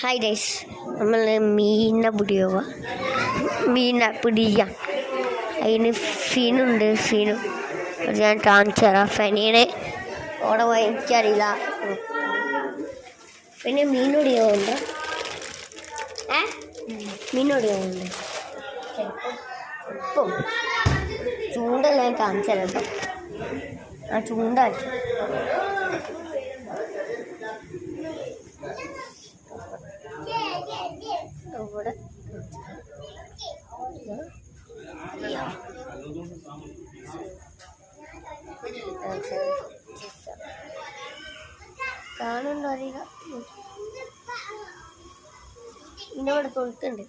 Hi guys, നമ്മൾ മീനിനെ പിടിക്കാം. അതിന് ഫീനുണ്ട്. ഞാൻ കാണിച്ചു തരാം. ഫെനീനെ ഓടെ പോയി എനിക്കറിയില്ല. പിന്നെ മീനൊടിയുണ്ട്. മീനൊടിയുണ്ട്. ഇപ്പം ചൂണ്ടല്ല ഞാൻ കാണിച്ചു തരാം കേട്ടോ. ആ ചൂണ്ടാക്കി ഇവിടെ കാണുന്നുണ്ടോ അറിയില്ല. ഇന്നോടെ തൊഴുത്തുണ്ട്.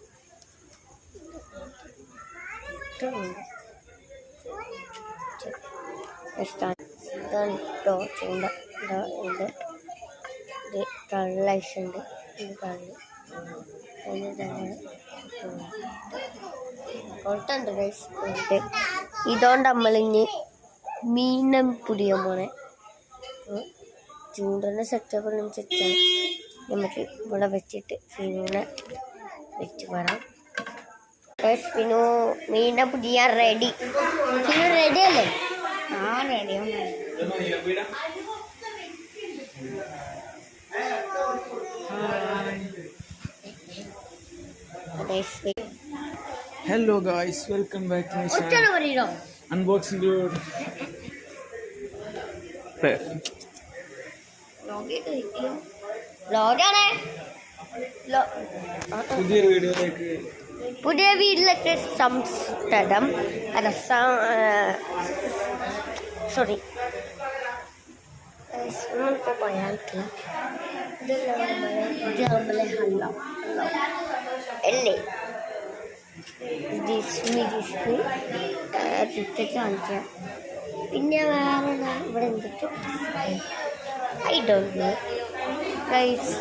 ഇതാണ് കേട്ടോ ചൂണ്ട. ഇത് കള്ളൈസുണ്ട്. ഇത് കള്ള് കൊളുത്തുണ്ട് ഗൈസ്. ഇതുകൊണ്ട് നമ്മളിഞ്ഞ് മീനം പിടിയാൻ പോണെ. ചൂണ്ടൻ്റെ സെറ്റപ്പ് വെച്ചാൽ നമുക്ക് ഇവിടെ വെച്ചിട്ട് ഫിനുവിനെ വെച്ച് വരാം. ഫിനു മീനെ പിടിയാൻ റെഡി. ഫിനു റെഡി അല്ലേ? ആ റെഡിയാണ്. Hello guys, welcome back to my channel. Unboxing dude. പുതിയ വീട്ടിലേക്ക് സംസ്ഥലം സോറി നമ്മളിപ്പോൾ പറയാനില്ല. അല്ലേ കാണിച്ച. പിന്നെ വേറെ ഇവിടെ എന്തൊക്കെ ഐ ഡോണ്ട് നോ ഗൈസ്.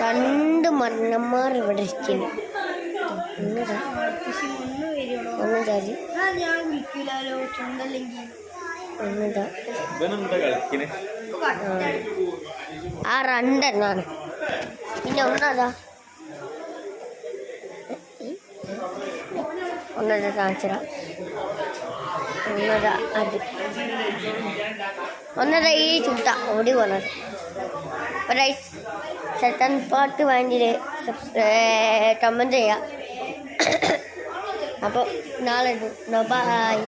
രണ്ട് മണ്ണന്മാർ ഇവിടെ ഇരിക്കുന്നു. ആ രണ്ടെണ്ണാണ്. പിന്നെ ഒന്നതാ കാണിച്ചതാ. ഒന്നതാ അത്. ഒന്നതാ ഈ ചുട്ട ഓടി പോണത്. സെക്കൻഡ് പാർട്ട് വേണ്ടി കമൻറ്റ് ചെയ്യാം. അപ്പോൾ നാളെ ബൈ.